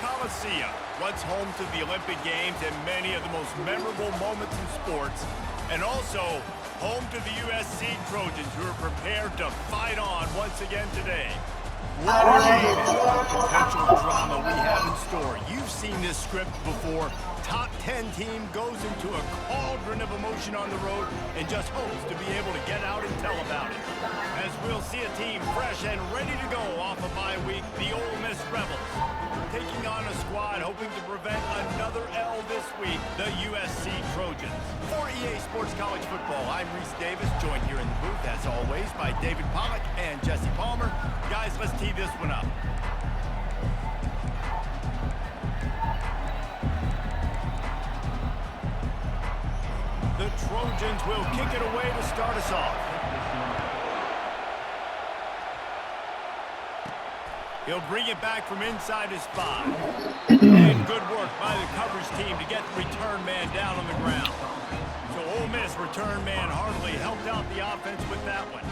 Coliseum, once home to the Olympic Games and many of the most memorable moments in sports, and also home to the USC Trojans, who are prepared to fight on once again today. What a game and what potential drama we have in store. You've seen this script before. Top 10 team goes into a cauldron of emotion on the road and just hopes to be able to get out and tell about it. As we'll see a team fresh and ready to go off a bye week, the Ole Miss Rebels, taking on a squad hoping to prevent another L this week, the USC Trojans. For EA Sports College Football, I'm Reese Davis, joined here in the booth, as always, by David Pollack and Jesse Palmer. Guys, let's tee this one up. The Trojans will kick it away to start us off. He'll bring it back from inside his 5. And good work by the coverage team to get the return man down on the ground. So Ole Miss return man hardly helped out the offense with that one.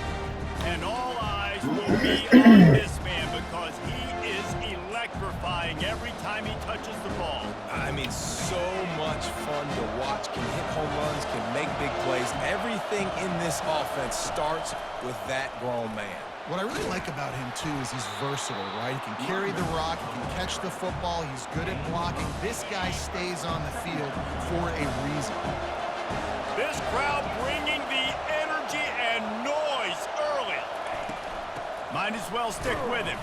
And all eyes will be on this man because he is electrifying every time he touches the ball. I mean, so much fun to watch. Can hit home runs, can make big plays. Everything in this offense starts with that grown man. What I really like about him, too, is he's versatile, right? He can carry the rock, he can catch the football, he's good at blocking. This guy stays on the field for a reason. This crowd bringing the energy and noise early. Might as well stick with him.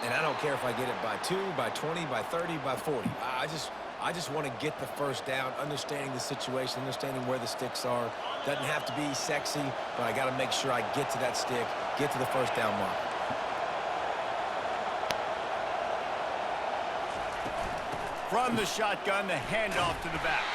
And I don't care if I get it by 2, by 20, by 30, by 40. I just want to get the first down, understanding the situation, understanding where the sticks are. Doesn't have to be sexy, but I got to make sure I get to that stick, get to the first down mark. From the shotgun, the handoff to the back.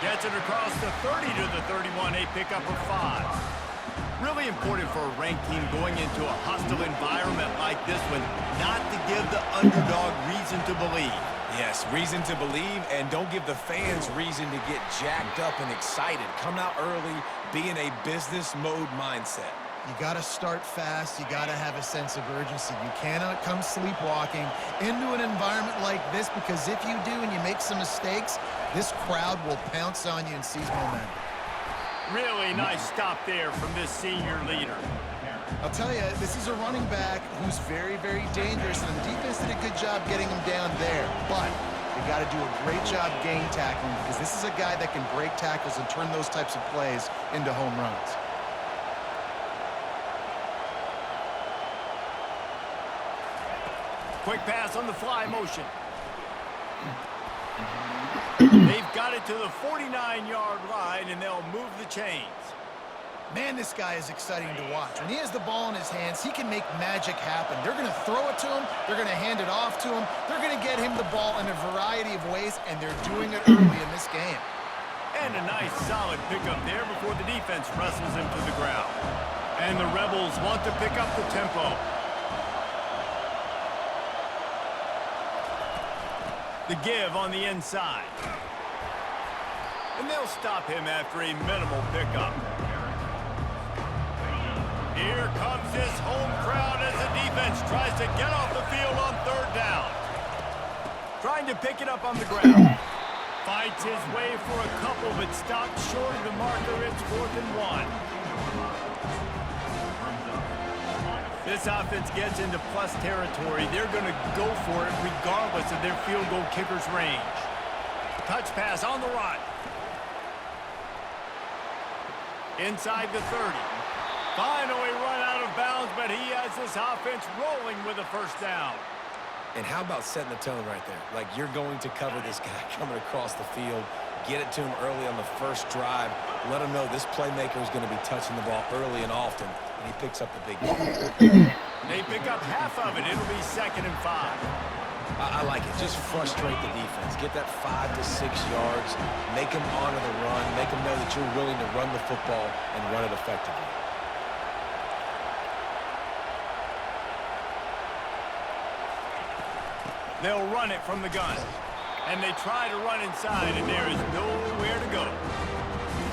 Gets it across the 30 to the 31, a pickup of 5. Really important for a ranked team going into a hostile environment like this one, not to give the underdog reason to believe. Yes, reason to believe, and don't give the fans reason to get jacked up and excited. Come out early, be in a business mode mindset. You got to start fast. You got to have a sense of urgency. You cannot come sleepwalking into an environment like this, because if you do and you make some mistakes, this crowd will pounce on you and seize momentum. Really nice stop there from this senior leader. I'll tell you, this is a running back who's very, very dangerous, and the defense did a good job getting him down there. But you got to do a great job game tackling, because this is a guy that can break tackles and turn those types of plays into home runs. Quick pass on the fly motion. They've got it to the 49-yard line, and they'll move the chains. Man, this guy is exciting to watch. When he has the ball in his hands, he can make magic happen. They're going to throw it to him. They're going to hand it off to him. They're going to get him the ball in a variety of ways, and they're doing it early in this game. And a nice, solid pickup there before the defense wrestles him to the ground. And the Rebels want to pick up the tempo. The give on the inside. And they'll stop him after a minimal pickup. Here comes this home crowd as the defense tries to get off the field on 3rd down. Trying to pick it up on the ground. Fights his way for a couple, but stopped short of the marker. It's 4th and 1. This offense gets into plus territory. They're going to go for it regardless of their field goal kicker's range. Touch pass on the run. Inside the 30. Finally run out of bounds, but he has this offense rolling with a first down. And how about setting the tone right there? Like, you're going to cover this guy coming across the field. Get it to him early on the first drive. Let him know this playmaker is going to be touching the ball early and often, and he picks up the big ball. They pick up half of it. It'll be 2nd and 5. I like it. Just frustrate the defense. Get that 5 to 6 yards. Make them honor the run. Make them know that you're willing to run the football and run it effectively. They'll run it from the gun. And they try to run inside, and there is nowhere to go.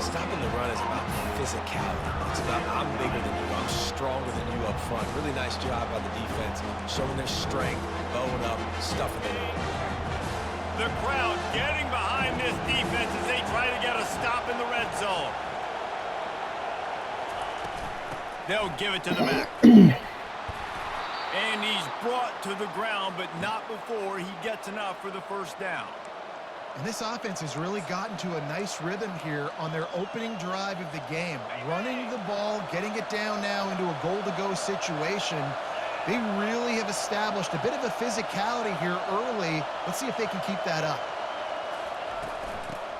Stopping the run is about physicality. It's about I'm bigger than you, I'm stronger than you up front. Really nice job by the defense, showing their strength, bowing up, stuffing the run. The crowd getting behind this defense as they try to get a stop in the red zone. They'll give it to the back. And he's brought to the ground, but not before he gets enough for the first down. And this offense has really gotten to a nice rhythm here on their opening drive of the game. Running the ball, getting it down now into a goal-to-go situation. They really have established a bit of a physicality here early. Let's see if they can keep that up.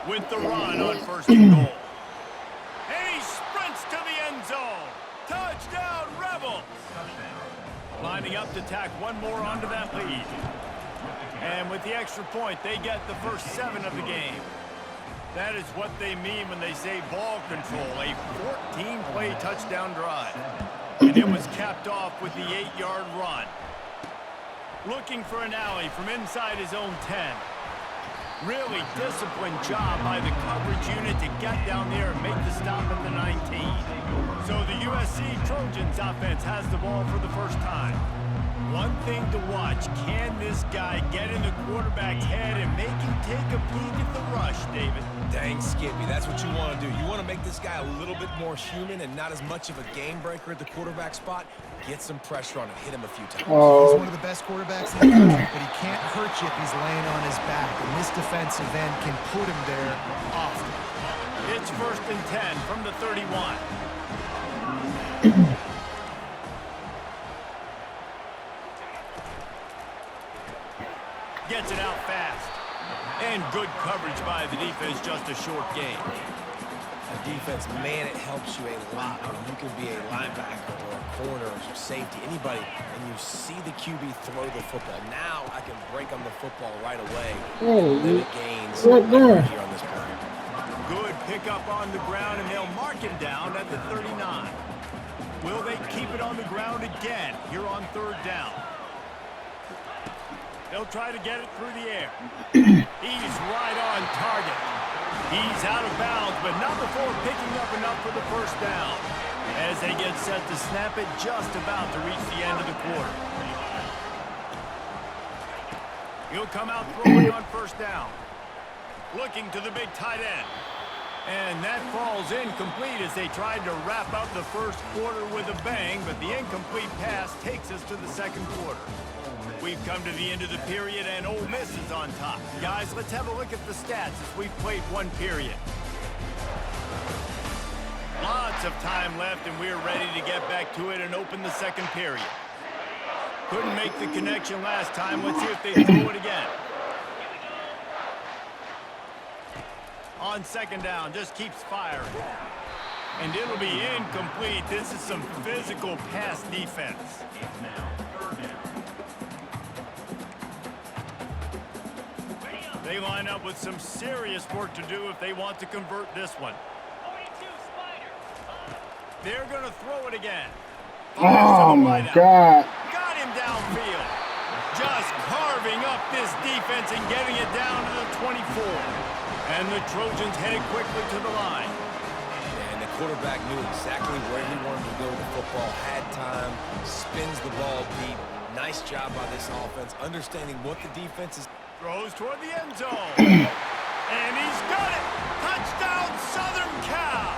With the run on first and goal. And he sprints to the end zone. Touchdown, Rebels! Lining up to tack one more onto that lead. And with the extra point, they get the first 7 of the game. That is what they mean when they say ball control, a 14-play touchdown drive. And it was capped off with the 8-yard run. Looking for an alley from inside his own 10. Really disciplined job by the coverage unit to get down there and make the stop at the 19. So the USC Trojans offense has the ball for the first time. One thing to watch, can this guy get in the quarterback's head and make him take a peek at the rush, David? Dang, Skippy, that's what you want to do. You want to make this guy a little bit more human and not as much of a game breaker at the quarterback spot. Get some pressure on him, hit him a few times. He's one of the best quarterbacks in the country, but he can't hurt you if he's laying on his back. And this defensive end can put him there often. It's first and 10 from the 31. Gets it out fast. And good coverage by the defense, just a short game. The defense, man, it helps you a lot when you can be a linebacker or a corner or safety, anybody, and you see the QB throw the football. Now I can break on the football right away. Limit gains here on this play. Good pickup on the ground, and they'll mark him down at the 39. Will they keep it on the ground again here on third down? They'll try to get it through the air. He's right on target. He's out of bounds, but not before picking up enough for the first down. As they get set to snap it, just about to reach the end of the quarter. He'll come out throwing on first down. Looking to the big tight end. And that falls incomplete as they tried to wrap up the first quarter with a bang, but the incomplete pass takes us to the second quarter. We've come to the end of the period, and Ole Miss is on top. Guys, let's have a look at the stats as we've played one period. Lots of time left, and we're ready to get back to it and open the second period. Couldn't make the connection last time. Let's see if they throw it again. On second down, just keeps firing. And it'll be incomplete. This is some physical pass defense. They line up with some serious work to do if they want to convert this one. They're going to throw it again. Oh, my God. Got him downfield. Just carving up this defense and getting it down to the 24. And the Trojans headed quickly to the line. And the quarterback knew exactly where he wanted to go with the football, had time, spins the ball deep. Nice job by this offense, understanding what the defense is. Throws toward the end zone. And he's got it. Touchdown, Southern Cal.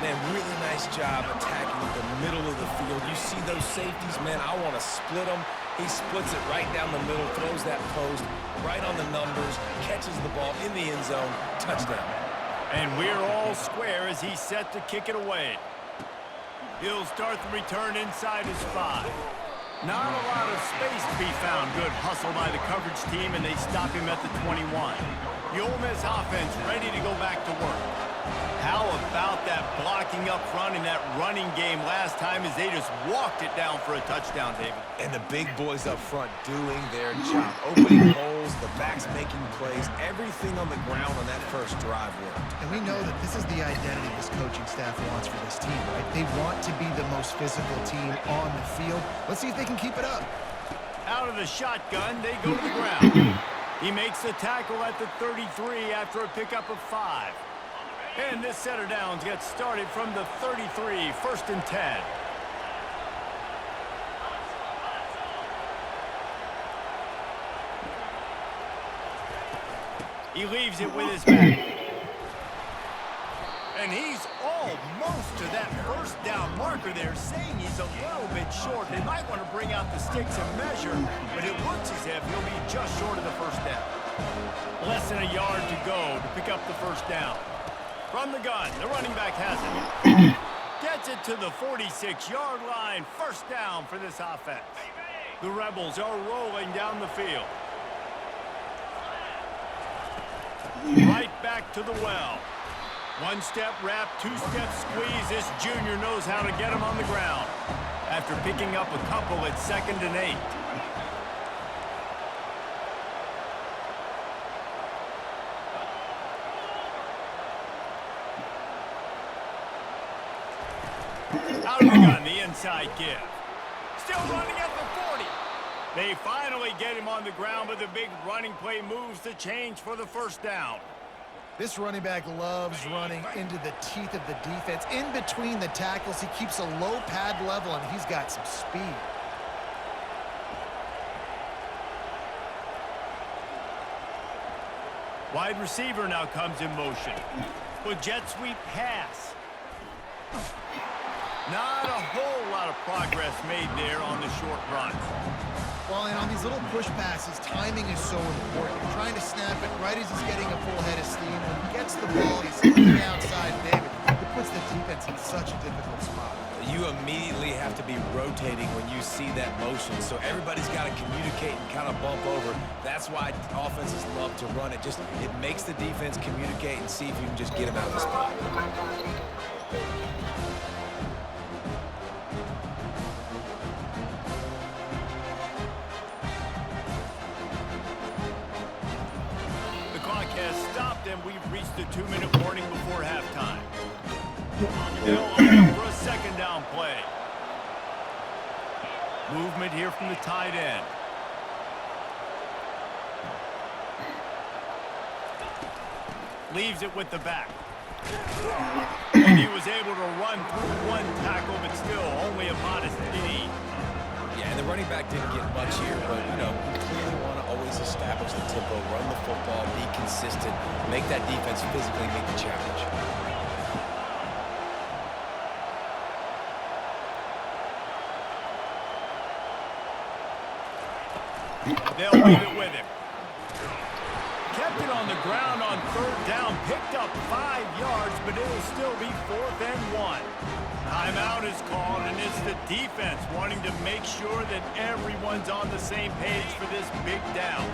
Man, really nice job attacking the middle of the field. You see those safeties, man, I want to split them. He splits it right down the middle, throws that post, right on the numbers, catches the ball in the end zone, touchdown. And we're all square as he's set to kick it away. He'll start the return inside his 5. Not a lot of space to be found. Good hustle by the coverage team, and they stop him at the 21. The Ole Miss offense ready to go back to work. How about that blocking up front in that running game last time as they just walked it down for a touchdown, David? And the big boys up front doing their job. Opening holes, the backs making plays, everything on the ground on that first drive worked. And we know that this is the identity this coaching staff wants for this team, right? They want to be the most physical team on the field. Let's see if they can keep it up. Out of the shotgun, they go to the ground. He makes the tackle at the 33 after a pickup of 5. And this set of downs gets started from the 33, 1st and 10. He leaves it with his back. And he's almost to that first down marker there, saying he's a little bit short. They might want to bring out the sticks and measure, but it looks as if he'll be just short of the first down. Less than a yard to go to pick up the first down. From the gun, the running back has it. Gets it to the 46-yard line. First down for this offense. The Rebels are rolling down the field. Right back to the well. One-step wrap, two-step squeeze. This junior knows how to get him on the ground. After picking up a couple at 2nd and 8. Out of the gun, the inside give. Still running at the 40. They finally get him on the ground, but the big running play moves the change for the first down. This running back loves running into the teeth of the defense. In between the tackles, he keeps a low pad level, and he's got some speed. Wide receiver now comes in motion. With jet sweep pass. Not a whole lot of progress made there on the short run. Well, and on these little push passes, timing is so important. You're trying to snap it right as he's getting a full head of steam. When he gets the ball, he's hitting the outside, David. It puts the defense in such a difficult spot. You immediately have to be rotating when you see that motion, so everybody's got to communicate and kind of bump over. That's why offenses love to run it. It makes the defense communicate and see if you can just get them out of the spot. And we've reached the 2-minute warning before halftime. They'll line up for a second down play. Movement here from the tight end. Leaves it with the back. And he was able to run through one tackle, but still only a modest gain. Yeah, and the running back didn't get much here, but, you know, we clearly want to always establish the tempo, run the football, be consistent, make that defense physically meet the challenge. They'll leave it with him. Kept it on the ground on 3rd down, picked up 5 yards, but it'll still be 4th and 1. Timeout is called, and it's the defense wanting to make sure that everyone's on the same page for this big down.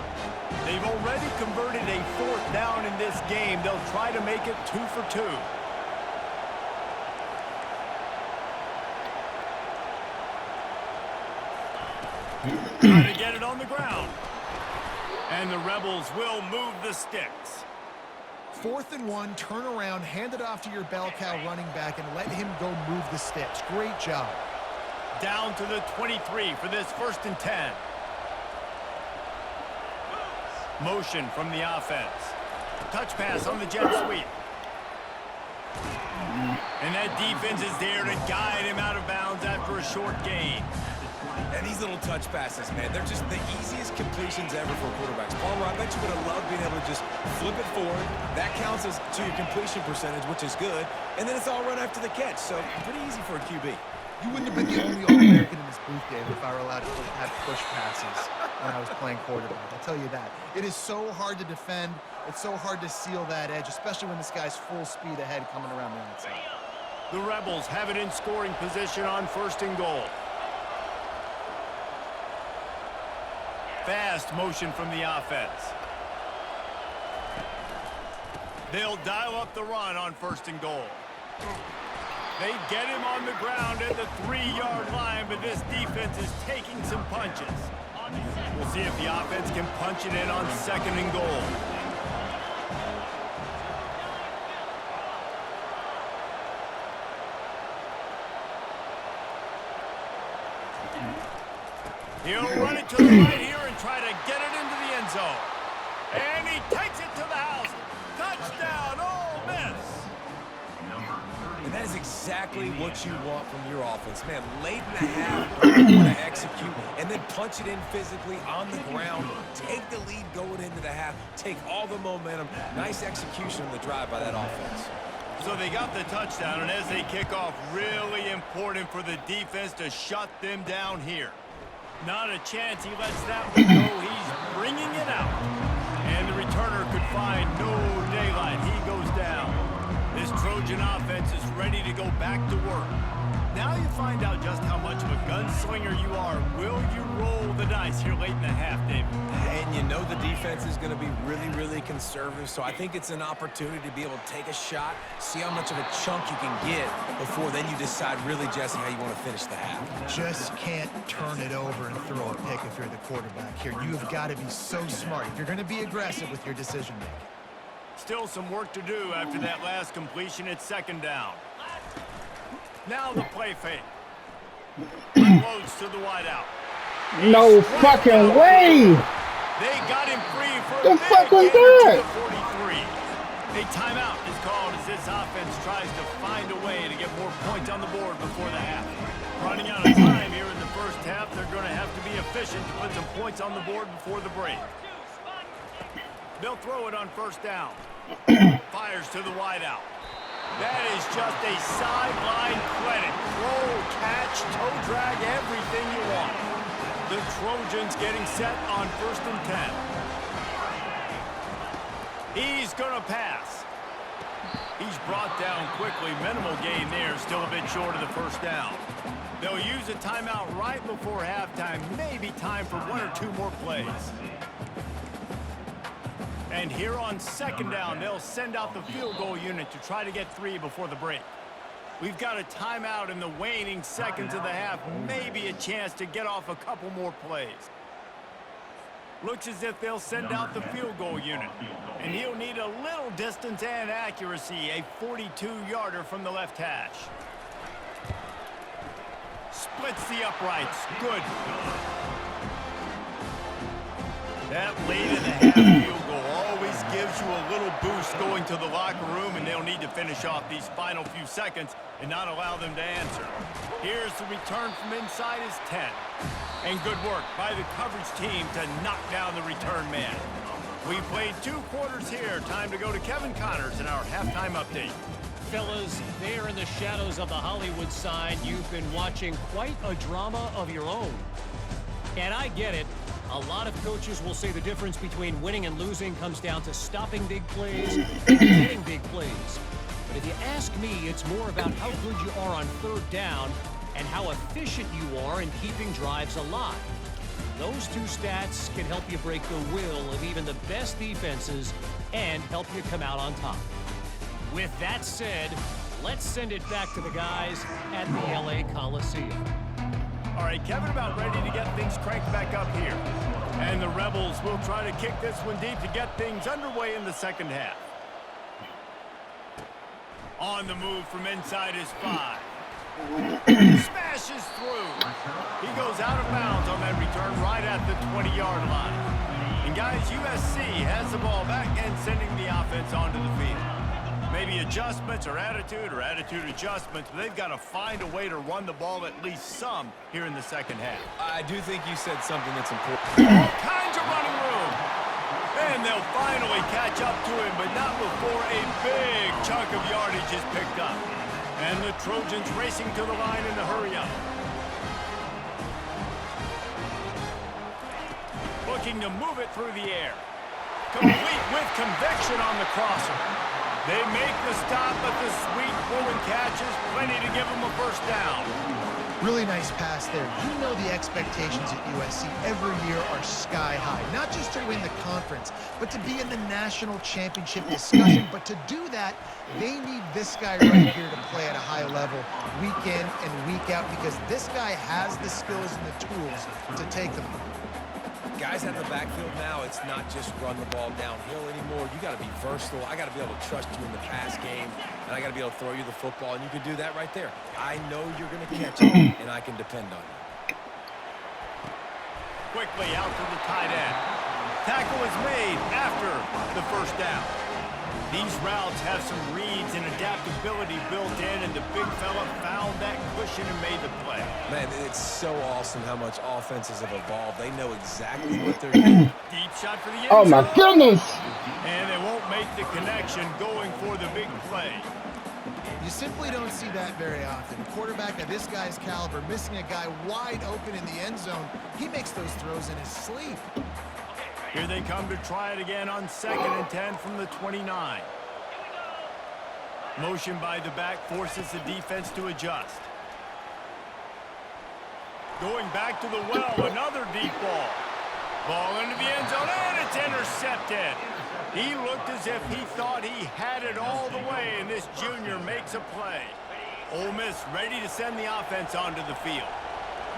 They've already converted a 4th down in this game. They'll try to make it 2 for 2. Trying to get it on the ground. And the Rebels will move the sticks. 4th and 1, turn around, hand it off to your bell cow running back, and let him go move the sticks. Great job. Down to the 23 for this 1st and 10. Motion from the offense. Touch pass on the jet sweep. And that defense is there to guide him out of bounds after a short gain. And these little touch passes, man, they're just the easiest completions ever for quarterbacks. Palmer, I bet you would have loved being able to just flip it forward. That counts as to your completion percentage, which is good. And then it's all run after the catch, so pretty easy for a QB. You wouldn't have been the only All-American in this booth, David, if I were allowed to have push passes when I was playing quarterback. I'll tell you that. It is so hard to defend. It's so hard to seal that edge, especially when this guy's full speed ahead coming around the outside. The Rebels have it in scoring position on 1st and goal. Fast motion from the offense. They'll dial up the run on 1st and goal. They get him on the ground at the 3-yard line, but this defense is taking some punches. We'll see if the offense can punch it in on 2nd and goal. He'll run it to the right here and try to get it into the end zone. And he takes it to the house. Touchdown, Ole Miss. And that is exactly what you want from your offense. Man, late in the half, you want to execute and then punch it in physically on the ground. Take the lead going into the half. Take all the momentum. Nice execution on the drive by that offense. So they got the touchdown, and as they kick off, really important for the defense to shut them down here. Not a chance he lets that one go. He's bringing it out. And the returner could find no daylight. He goes down. This Trojan offense is ready to go back to work. Now you find out just how much of a gunslinger you are. Will you roll the dice here late in the half, David? And you know the defense is going to be really, really conservative, so I think it's an opportunity to be able to take a shot, see how much of a chunk you can get before then you decide really, Jesse, how you want to finish the half. Just can't turn it over and throw a pick if you're the quarterback here. You've got to be so smart if you're going to be aggressive with your decision-making. Still some work to do after that last completion. It's second down. Now the play fake. Loads to the wideout. No fucking way! They got him free for The a fuck big was gain to that? the 43. A timeout is called as this offense tries to find a way to get more points on the board before the half. Running out of time here in the first half, they're going to have to be efficient to put some points on the board before the break. They'll throw it on first down. Fires to the wideout. That is just a sideline credit. Throw, catch, toe drag, everything you want. The Trojans getting set on 1st and 10. He's going to pass. He's brought down quickly. Minimal gain there. Still a bit short of the first down. They'll use a timeout right before halftime. Maybe time for one or two more plays. And here on second down, they'll send out the field goal unit to try to get 3 before the break. We've got a timeout in the waning seconds of the half. Maybe a chance to get off a couple more plays. Looks as if they'll send out the field goal unit. And he'll need a little distance and accuracy. A 42-yarder from the left hash. Splits the uprights. Good. That late in the half field goal always gives you a little boost going to the locker room, and they'll need to finish off these final few seconds and not allow them to answer. Here's the return from inside his 10. And good work by the coverage team to knock down the return man. We played 2 quarters here. Time to go to Kevin Connors in our halftime update. Fellas, there in the shadows of the Hollywood sign, you've been watching quite a drama of your own. And I get it. A lot of coaches will say the difference between winning and losing comes down to stopping big plays and getting big plays. But if you ask me, it's more about how good you are on third down and how efficient you are in keeping drives alive. Those 2 stats can help you break the will of even the best defenses and help you come out on top. With that said, let's send it back to the guys at the LA Coliseum. All right, Kevin, about ready to get things cranked back up here. And the Rebels will try to kick this one deep to get things underway in the second half. On the move from inside his 5. Smashes through. He goes out of bounds on that return right at the 20-yard line. And guys, USC has the ball back and sending the offense onto the field. Maybe adjustments or attitude adjustments, but they've got to find a way to run the ball at least some here in the second half. I do think you said something that's important. All kinds of running room. And they'll finally catch up to him, but not before a big chunk of yardage is picked up. And the Trojans racing to the line in the hurry up. Looking to move it through the air. Complete with conviction on the crosser. They make the stop, but the sweet Bowen catches plenty to give them a first down. Really nice pass there. You know the expectations at USC every year are sky high. Not just to win the conference, but to be in the national championship discussion. But to do that, they need this guy right here to play at a high level week in and week out, because this guy has the skills and the tools to take them. Guys at the backfield now, it's not just run the ball downhill anymore. You got to be versatile. I got to be able to trust you in the pass game, and I got to be able to throw you the football, and you can do that right there. I know you're going to catch it, and I can depend on you. Quickly out to the tight end. Tackle is made after the first down. These routes have some reads and adaptability built in, and the big fella found that cushion and made the play. Man, it's so awesome how much offenses have evolved. They know exactly what they're doing. Deep shot for the end Oh my zone. goodness! And they won't make the connection going for the big play. You simply don't see that very often. A quarterback of this guy's caliber missing a guy wide open in the end zone. He makes those throws in his sleep. Here they come to try it again on 2nd and 10 from the 29. Motion by the back forces the defense to adjust. Going back to the well, another deep ball. Ball into the end zone, and it's intercepted. He looked as if he thought he had it all the way, and this junior makes a play. Ole Miss ready to send the offense onto the field.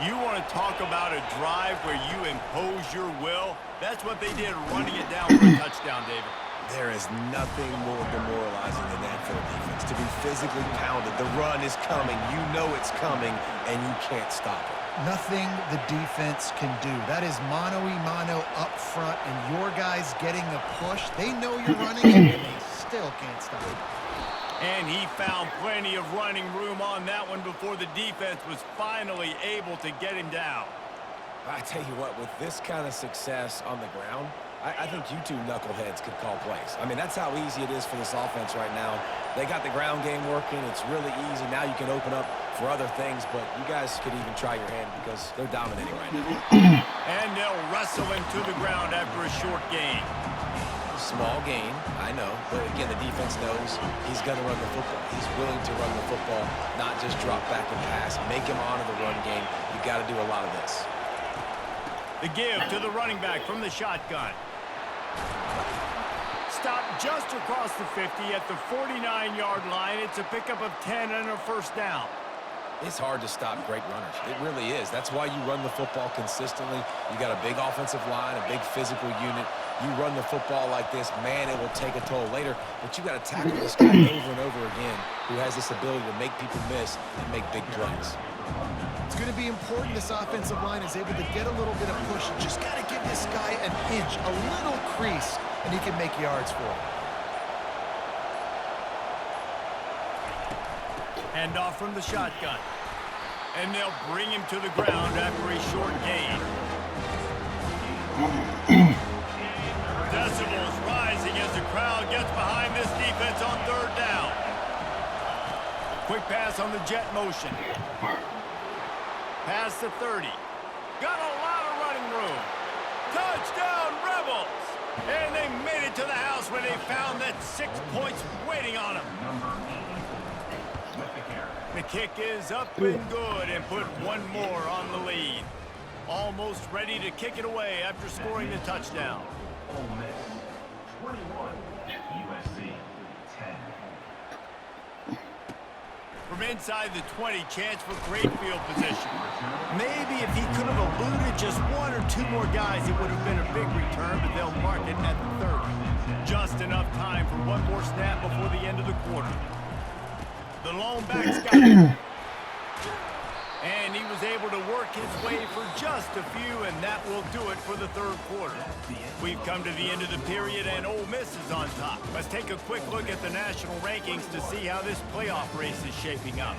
You want to talk about a drive where you impose your will? That's what they did, running it down for a touchdown, David. There is nothing more demoralizing than that for a defense. To be physically pounded. The run is coming. You know it's coming, and you can't stop it. Nothing the defense can do. That is mano-a-mano up front, and your guys getting the push. They know you're running it, and they still can't stop it. And he found plenty of running room on that one before the defense was finally able to get him down. I tell you what, with this kind of success on the ground, I think you two knuckleheads could call plays. I mean, that's how easy it is for this offense right now. They got the ground game working. It's really easy. Now you can open up for other things, but you guys could even try your hand because they're dominating right now. And they'll wrestle him to the ground after a short gain. Small gain, I know, but again, the defense knows he's going to run the football. He's willing to run the football, not just drop back and pass. Make him honor the run game. You got to do a lot of this. The give to the running back from the shotgun. Stopped just across the 50 at the 49-yard line. It's a pickup of 10 and a first down. It's hard to stop great runners. It really is. That's why you run the football consistently. You got a big offensive line, a big physical unit. You run the football like this, man, it will take a toll later. But you got to tackle this guy over and over again who has this ability to make people miss and make big plays. It's going to be important this offensive line is able to get a little bit of push. You just got to give this guy an inch, a little crease, and he can make yards for it. Hand off from the shotgun. And they'll bring him to the ground after a short gain. Decibels rising as the crowd gets behind this defense on 3rd down. Quick pass on the jet motion. Pass to 30. Got a lot of running room. Touchdown, Rebels! And they made it to the house when they found that 6 points waiting on them. The kick is up and good and put one more on the lead. Almost ready to kick it away after scoring the touchdown. Ole Miss 21, USC 10. From inside the 20, chance for great field position. Maybe if he could have eluded just 1 or 2 more guys, it would have been a big return, but they'll mark it at the 30. Just enough time for one more snap before the end of the quarter. The lone back's got it. And he was able to work his way for just a few, and that will do it for the 3rd quarter. We've come to the end of the period, and Ole Miss is on top. Let's take a quick look at the national rankings to see how this playoff race is shaping up.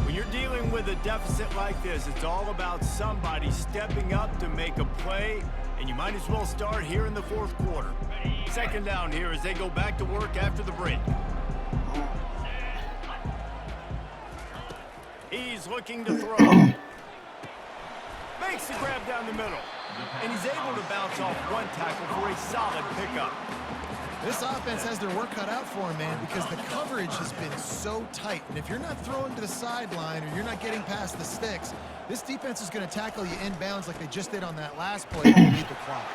When you're dealing with a deficit like this, it's all about somebody stepping up to make a play, and you might as well start here in the 4th quarter. 2nd down here as they go back to work after the break. He's looking to throw. Makes the grab down the middle. And he's able to bounce off one tackle for a solid pickup. This offense has their work cut out for them, man, because the coverage has been so tight. And if you're not throwing to the sideline or you're not getting past the sticks, this defense is going to tackle you inbounds like they just did on that last play to beat the clock.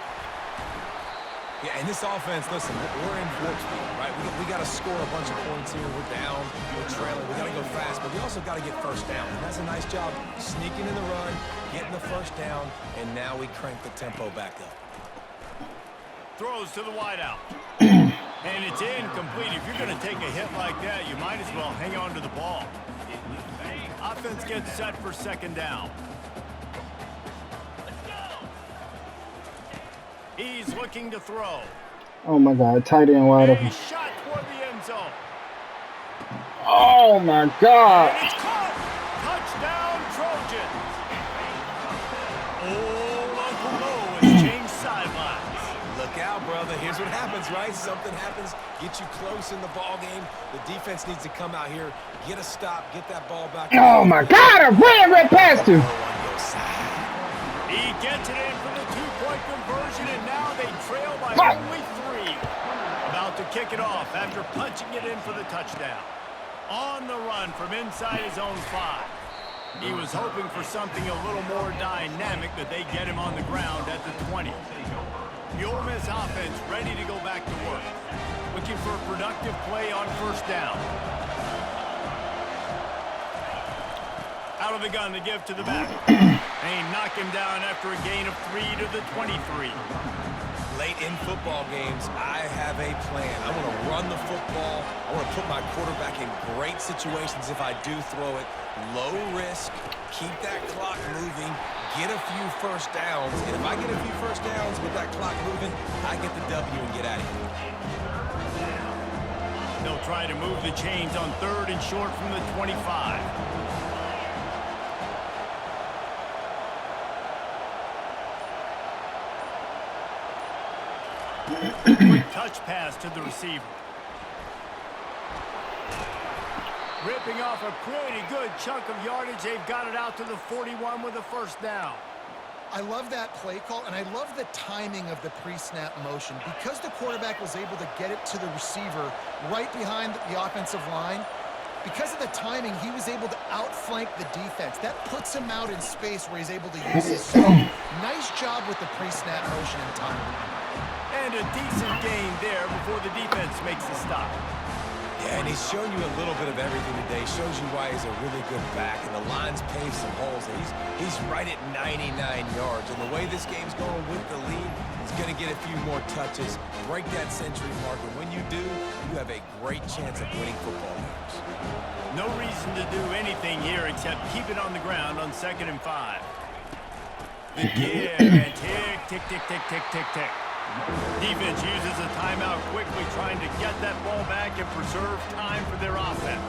Yeah, and this offense, listen, we're in warp speed, right? We got to score a bunch of points here. We're down, we're trailing. We got to go fast, but we also got to get first down. And that's a nice job sneaking in the run, getting the first down, and now we crank the tempo back up. Throws to the wideout. And it's incomplete. If you're going to take a hit like that, you might as well hang on to the ball. Offense gets set for 2nd down. looking to throw. Oh my God, tight end wide A open. shot toward the end zone. Oh my And God. it's caught. Touchdown, Trojans. Oh, Uncle Mo has changed sidelines. Look out, brother. Here's what happens, right? Something happens, get you close in the ball game. The defense needs to come out here, get a stop, get that ball back. Oh my God, I ran right past him. On your side. He gets it in for the two-point conversion, and now they trail by Fuck. only 3. About to kick it off after punching it in for the touchdown. On the run from inside his own 5. He was hoping for something a little more dynamic, but they get him on the ground at the 20. The Ole Miss offense ready to go back to work. Looking for a productive play on first down. Out of the gun to give to the back. They knock him down after a gain of 3 to the 23. Late in football games, I have a plan. I want to run the football. I want to put my quarterback in great situations if I do throw it. Low risk, keep that clock moving, get a few first downs. And if I get a few first downs with that clock moving, I get the W and get out of here. They'll try to move the chains on 3rd and short from the 25. Quick touch pass to the receiver. Ripping off a pretty good chunk of yardage. They've got it out to the 41 with a first down. I love that play call, and I love the timing of the pre-snap motion. Because the quarterback was able to get it to the receiver right behind the offensive line, because of the timing, he was able to outflank the defense. That puts him out in space where he's able to use his speed. Nice job with the pre-snap motion and timing. And a decent gain there before the defense makes the stop. Yeah, and he's shown you a little bit of everything today. Shows you why he's a really good back, and the line's paved some holes. He's right at 99 yards, and the way this game's going with the lead, he's going to get a few more touches, break that century mark, and when you do, you have a great chance of winning football games. No reason to do anything here except keep it on the ground on 2nd and 5. The give and tick, tick, tick, tick, tick, tick, tick. Defense uses a timeout quickly, trying to get that ball back and preserve time for their offense.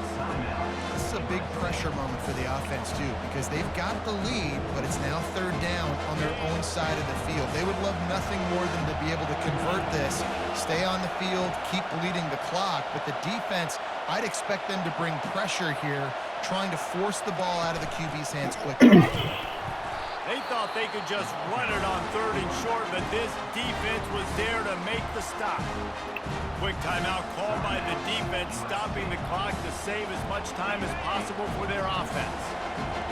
This is a big pressure moment for the offense, too, because they've got the lead, but it's now 3rd down on their own side of the field. They would love nothing more than to be able to convert this, stay on the field, keep bleeding the clock. But the defense, I'd expect them to bring pressure here, trying to force the ball out of the QB's hands quickly. They thought they could just run it on 3rd and short, but this defense was there to make the stop. Quick timeout called by the defense, stopping the clock to save as much time as possible for their offense.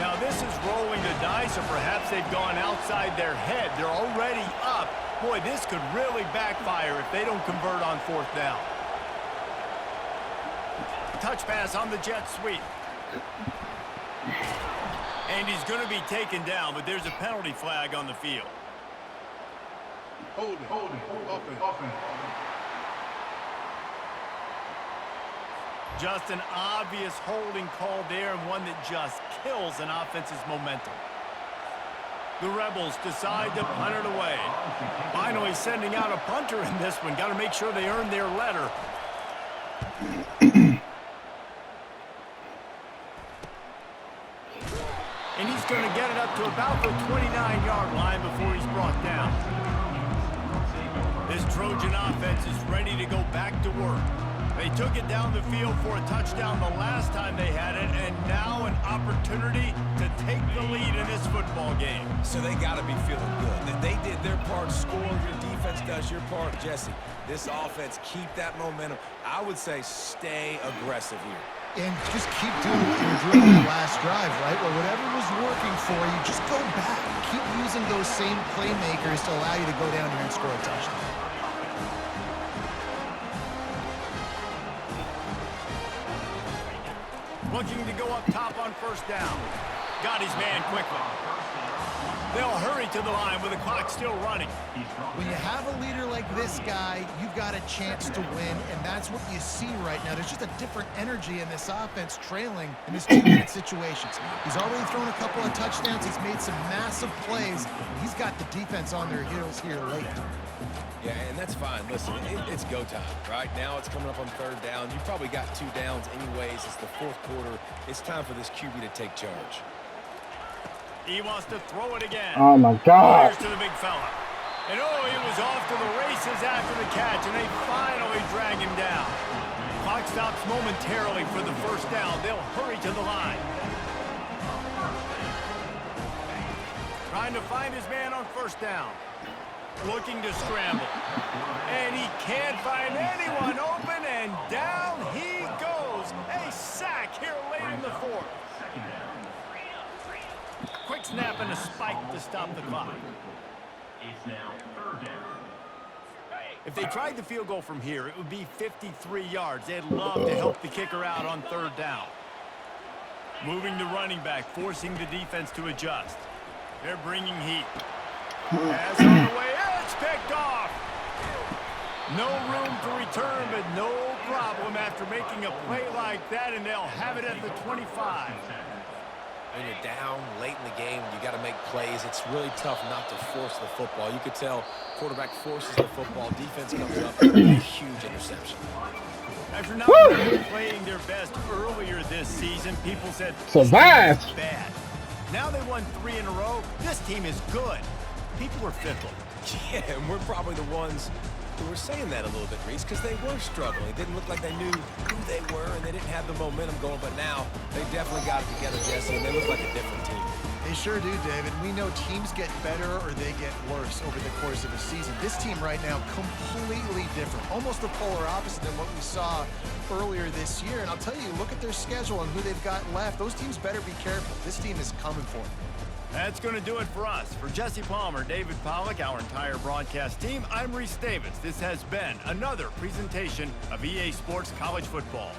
Now this is rolling the dice, or perhaps they've gone outside their head. They're already up. Boy, this could really backfire if they don't convert on 4th down. Touch pass on the jet sweep. And he's going to be taken down, but there's a penalty flag on the field. Hold it. Offense. Just an obvious holding call there, and one that just kills an offense's momentum. The Rebels decide to punt it away. Finally sending out a punter in this one. Got to make sure they earn their letter. And he's going to get it up to about the 29-yard line before he's brought down. This Trojan offense is ready to go back to work. They took it down the field for a touchdown the last time they had it, and now an opportunity to take the lead in this football game. So they got to be feeling good. That they did their part, score, your defense does your part. Jesse, this offense, keep that momentum. I would say stay aggressive here. And just keep doing what you were doing in the last drive, right? Well, whatever was working for you, just go back. Keep using those same playmakers to allow you to go down here and score a touchdown. Looking to go up top on first down. Got his man quickly. They'll hurry to the line with the clock still running. When you have a leader like this guy, you've got a chance to win, and that's what you see right now. There's just a different energy in this offense trailing in this 2-minute situations. He's already thrown a couple of touchdowns. He's made some massive plays. He's got the defense on their heels here late. Yeah, and that's fine. Listen, it's go time. Right now it's coming up on third down. You probably got 2 downs anyways. It's the fourth quarter. It's time for this QB to take charge. He wants to throw it again. Oh my God. Here's to the big fella. And oh, he was off to the races after the catch, and they finally drag him down. Clock stops momentarily for the first down. They'll hurry to the line. Trying to find his man on first down. Looking to scramble. And he can't find anyone open, and down he goes. A sack here late in the fourth. Quick snap and a spike to stop the clock. It's now third down. If they tried the field goal from here, it would be 53 yards. They'd love to help the kicker out on third down. Moving to running back, forcing the defense to adjust. They're bringing heat. Pass on the way. It's picked off. No room to return, but no problem after making a play like that, and they'll have it at the 25. When you're down late in the game, you got to make plays. It's really tough not to force the football. You could tell quarterback forces the football. Defense comes up with a huge interception. After not really playing their best earlier this season, people said Survived. this team is bad. Now they won 3 in a row. This team is good. People are fickle. Yeah, and we're probably the ones who were saying that a little bit, Reese, because they were struggling. It didn't look like they knew who they were, and they didn't have the momentum going. But now they definitely got it together, Jesse, and they look like a different team. They sure do, David. We know teams get better or they get worse over the course of a season. This team right now, completely different. Almost the polar opposite than what we saw earlier this year. And I'll tell you, look at their schedule and who they've got left. Those teams better be careful. This team is coming for them. That's going to do it for us. For Jesse Palmer, David Pollack, our entire broadcast team, I'm Reese Davis. This has been another presentation of EA Sports College Football.